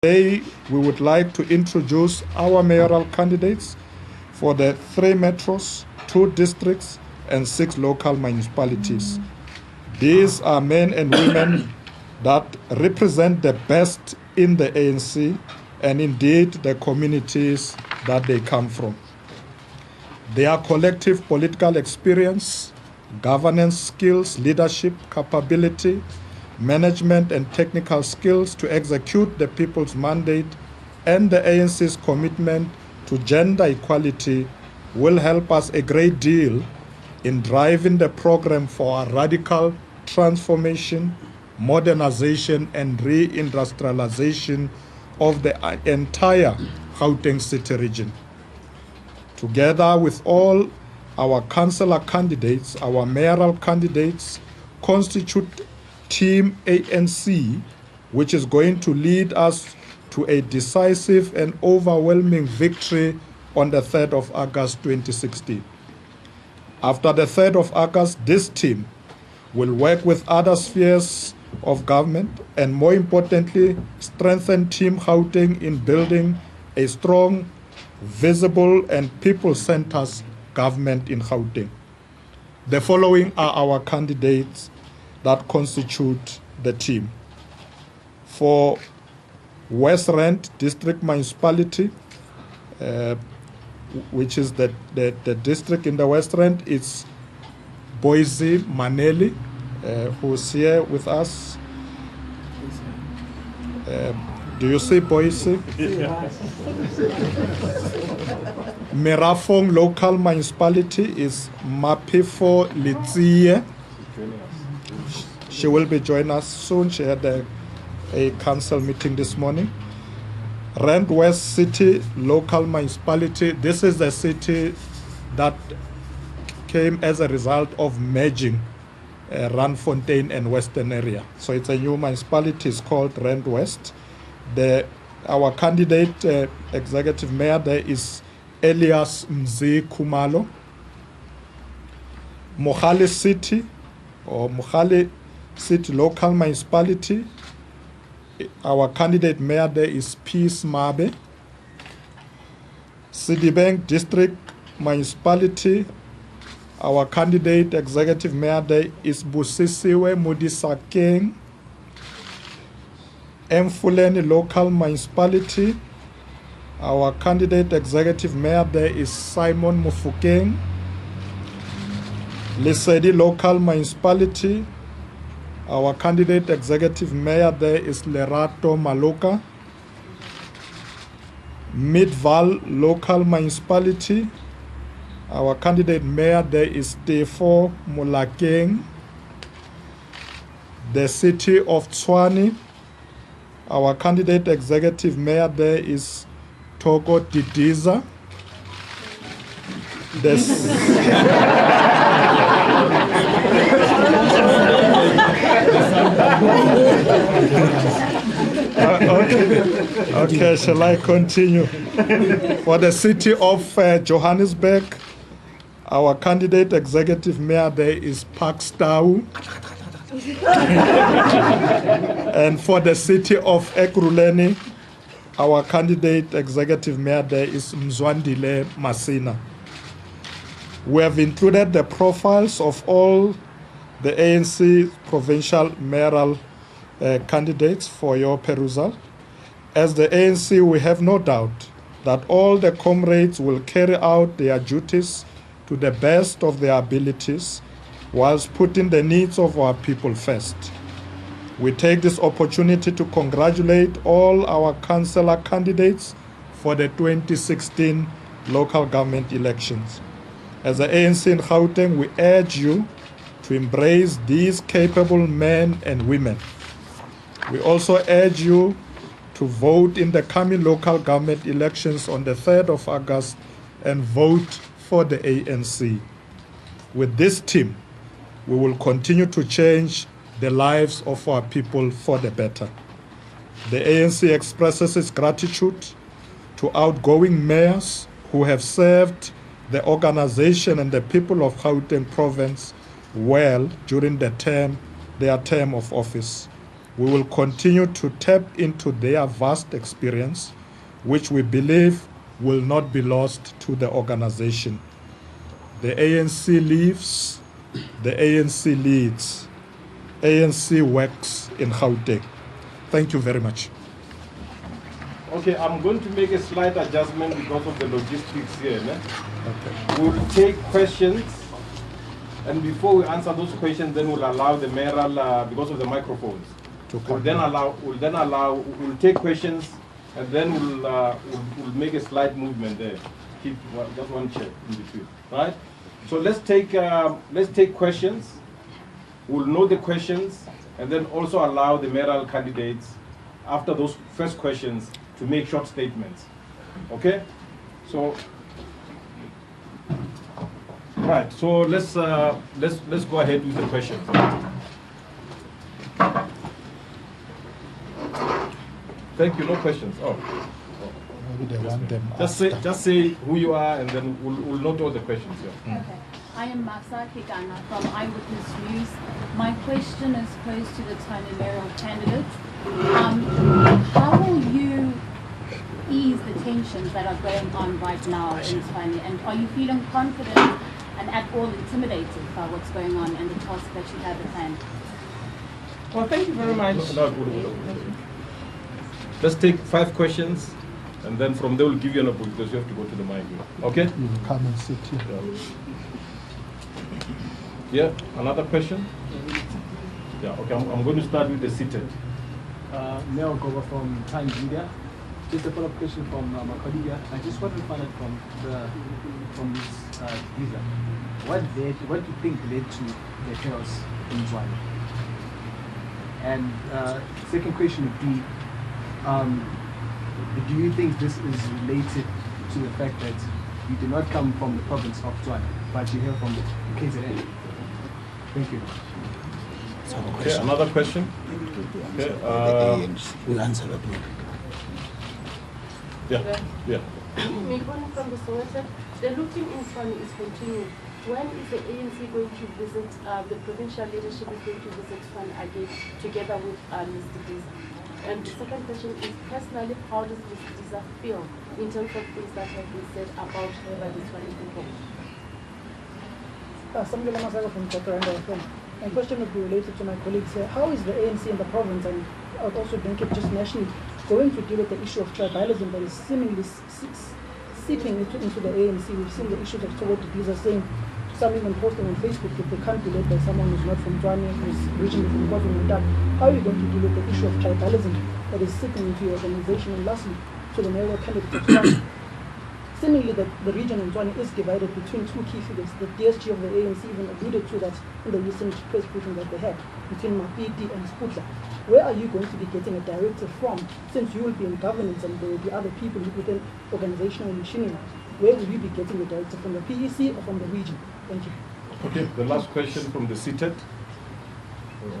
Today, we would like to introduce our mayoral candidates for the 3 metros, 2 districts, and 6 local municipalities. These are men and women that represent the best in the ANC and indeed the communities that they come from. Their collective political experience, governance skills, leadership capability, management and technical skills to execute the people's mandate and the ANC's commitment to gender equality will help us a great deal in driving the program for a radical transformation, modernization and reindustrialization of the entire Gauteng city region. Together with all our councillor candidates, our mayoral candidates constitute Team ANC, which is going to lead us to a decisive and overwhelming victory on the 3rd of August 2016. After the 3rd of August, this team will work with other spheres of government and, more importantly, strengthen Team Gauteng in building a strong, visible and people-centered government in Gauteng. The following are our candidates that constitute the team. For West Rand District Municipality, which is the district in the West Rand, it's Boise Maneli, who's here with us. Do you see Boise? Merafong Local Municipality is Mapifo Litsie. She will be joining us soon. She had a council meeting this morning. Rand West City Local Municipality. This is the city that came as a result of merging Randfontein and Western area. So it's a new municipality. It's called Rand West. Our candidate executive mayor there is Elias Mzi Kumalo. Mohale City or Mohale City Local Municipality. Our candidate mayor there is Peace Mabe. Sidibank District Municipality. Our candidate executive mayor there is Busisiwe Mudisakeng. Mfuleni Local Municipality. Our candidate executive mayor there is Simon Mufukeng. Lesedi Local Municipality. Our candidate executive mayor there is Lerato Maloka. Midval Local Municipality. Our candidate mayor there is Tefo Mulakeng. The city of Tshwane. Our candidate executive mayor there is Togo Didiza. Okay, shall I continue? For the city of Johannesburg, our candidate executive mayor there is Pakstau. And for the city of Ekurhuleni, our candidate executive mayor there is Mzwandile Masina. We have included the profiles of all the ANC provincial mayoral candidates for your perusal. As the ANC, we have no doubt that all the comrades will carry out their duties to the best of their abilities whilst putting the needs of our people first. We take this opportunity to congratulate all our councillor candidates for the 2016 local government elections. As the ANC in Gauteng, we urge you to embrace these capable men and women. We also urge you to vote in the coming local government elections on the 3rd of August and vote for the ANC. With this team, we will continue to change the lives of our people for the better. The ANC expresses its gratitude to outgoing mayors who have served the organization and the people of Gauteng province well during their term of office. We will continue to tap into their vast experience, which we believe will not be lost to the organization. The ANC lives, the ANC leads, ANC works in Gauteng. Thank you very much. Okay, I'm going to make a slight adjustment because of the logistics here. Ne? Okay. We'll take questions, and before we answer those questions, then we'll allow the mayoral, because of the microphones, we'll take questions, and then we'll make a slight movement there. Keep just one check in between, right? So let's take questions. We'll know the questions, and then also allow the mayoral candidates, after those first questions, to make short statements. Okay? So, right. So let's go ahead with the questions. Thank you. No questions. Oh. Maybe they want them. Just say who you are, and then we'll note all the questions here. Okay. I am Masa Kigana from Eyewitness News. My question is posed to the Tshwane mayoral candidates. How will you ease the tensions that are going on right now in Tshwane? And are you feeling confident and at all intimidated by what's going on and the task that you have at hand? Well, thank you very much. Let's take 5 questions, and then from there we'll give you an opportunity because you have to go to the mic. Okay? You will come and sit here. Yeah, another question? Yeah, okay, I'm going to start with the seated. Mel Goba from Times Media. Just a follow-up question from my colleague here. I just wanted to find out from this visa, what do you think led to the chaos in Tshwane? And second question would be, do you think this is related to the fact that you do not come from the province of Tshwane, but you hail from the KZN? Thank you. Okay, another question? Okay, we'll answer that one. Yeah. Mekon from the Sowetan, the looting in Tshwane is continuing. When is the ANC going to visit, the provincial leadership is going to visit Tshwane again together with Mr. Diza? And the second question is, personally, how does Mr. Diza feel in terms of things that have been said about her by the Tshwane people? My question would be related to my colleagues here. How is the ANC in the province, and I would also think it just nationally, going to deal with the issue of tribalism that is seemingly seeping into the ANC? We've seen the issues of Soweto Diza saying, some even posting on Facebook, that they can't be led by someone who's not from Tshwane, who's originally from KwaZulu-Natal. How are you going to deal with the issue of tribalism that is seeping into your organization? And lastly, to the mayoral candidate of Tshwane, seemingly the region in Tshwane is divided between two key figures. The DSG of the ANC even alluded to that in the recent press briefing that they had between Mapiti and Sputla. Where are you going to be getting a directive from, since you will be in governance and there will be other people within organizational machinery? Where will you be getting the directive, from the PEC or from the region? Thank you. Okay, the last question from the seated.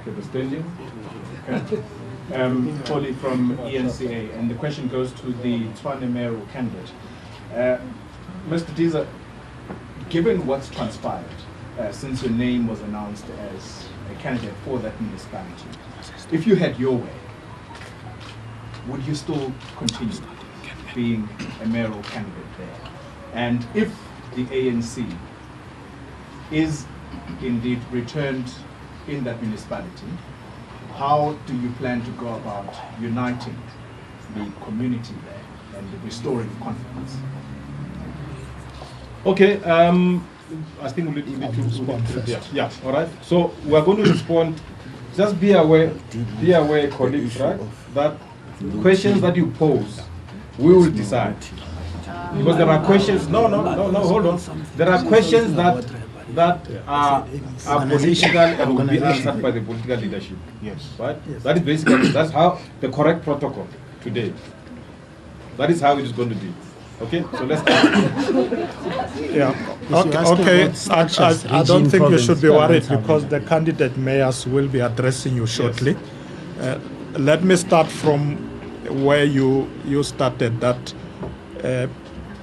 Okay, the standing. Okay. Polly from ENCA, and the question goes to the Tshwane mayoral candidate. Mr. Diza, given what's transpired since your name was announced as a candidate for that municipality, if you had your way, would you still continue being a mayoral candidate there? And if the ANC is indeed returned in that municipality, how do you plan to go about uniting the community there and restoring confidence? Okay, I think we need to respond first. Yeah, all right. So we are going to respond. Just be aware, colleagues, right, that questions that you pose, we will decide. Because there are questions, no, hold on. There are questions that are political and will be answered by the political leadership. Yes. Right? Yes. That is basically, that's how the correct protocol today. That is how it is going to be. Okay, so let's start. Yeah. Okay. I don't think you should be worried because the candidate mayors will be addressing you shortly. Yes. Let me start from where you started. That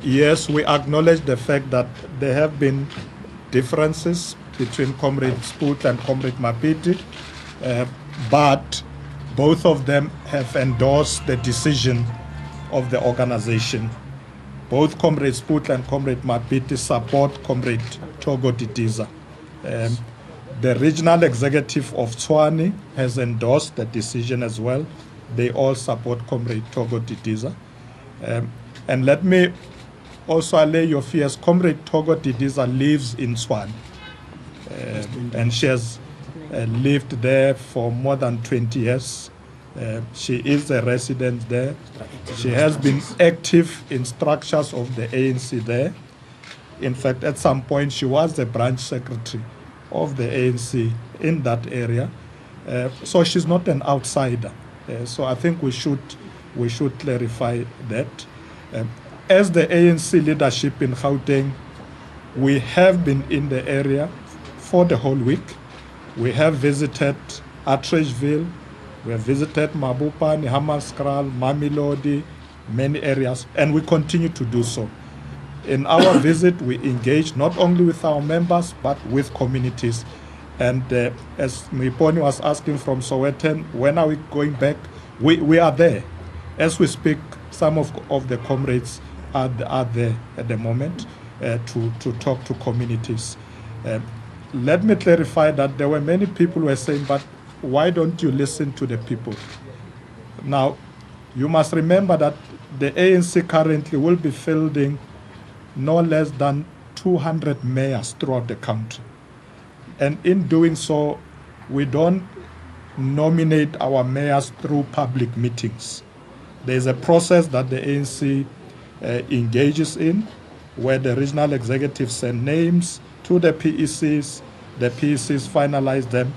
yes, we acknowledge the fact that there have been differences between Comrade Spoot and Comrade Mapiti, but both of them have endorsed the decision of the organization. Both Comrade Sputla and Comrade Mapiti support Comrade Togo Didiza. The regional executive of Tshwane has endorsed the decision as well. They all support Comrade Togo Didiza. And let me also allay your fears. Comrade Togo Didiza lives in Tshwane. And she has lived there for more than 20 years. She is a resident there. She has been active in structures of the ANC there. In fact, at some point, she was the branch secretary of the ANC in that area. So she's not an outsider. So I think we should clarify that. As the ANC leadership in Gauteng, we have been in the area for the whole week. We have visited Atteridgeville, we have visited Mabopane, Hammanskraal, Mamelodi, many areas, and we continue to do so. In our visit, we engage not only with our members, but with communities. And as Miponi was asking from Sowetan, when are we going back? We are there. As we speak, some of the comrades are there at the moment to talk to communities. Let me clarify that there were many people who were saying, but why don't you listen to the people? Now, you must remember that the ANC currently will be fielding no less than 200 mayors throughout the country. And in doing so, we don't nominate our mayors through public meetings. There's a process that the ANC engages in, where the regional executives send names to the PECs finalize them,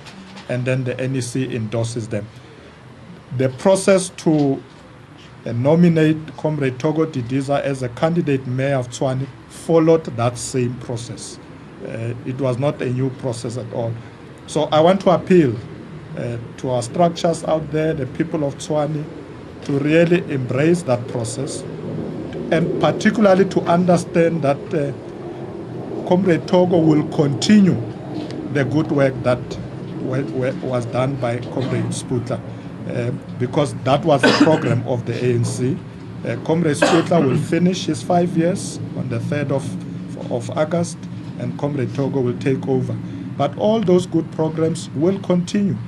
and then the NEC endorses them. The process to nominate Comrade Togo Didiza as a candidate mayor of Tshwane followed that same process. It was not a new process at all. So I want to appeal to our structures out there, the people of Tshwane, to really embrace that process, and particularly to understand that Comrade Togo will continue the good work that was done by Comrade Sputla, because that was the program of the ANC. Comrade Sputla will finish his 5 years on the 3rd of August, and Comrade Togo will take over. But all those good programs will continue.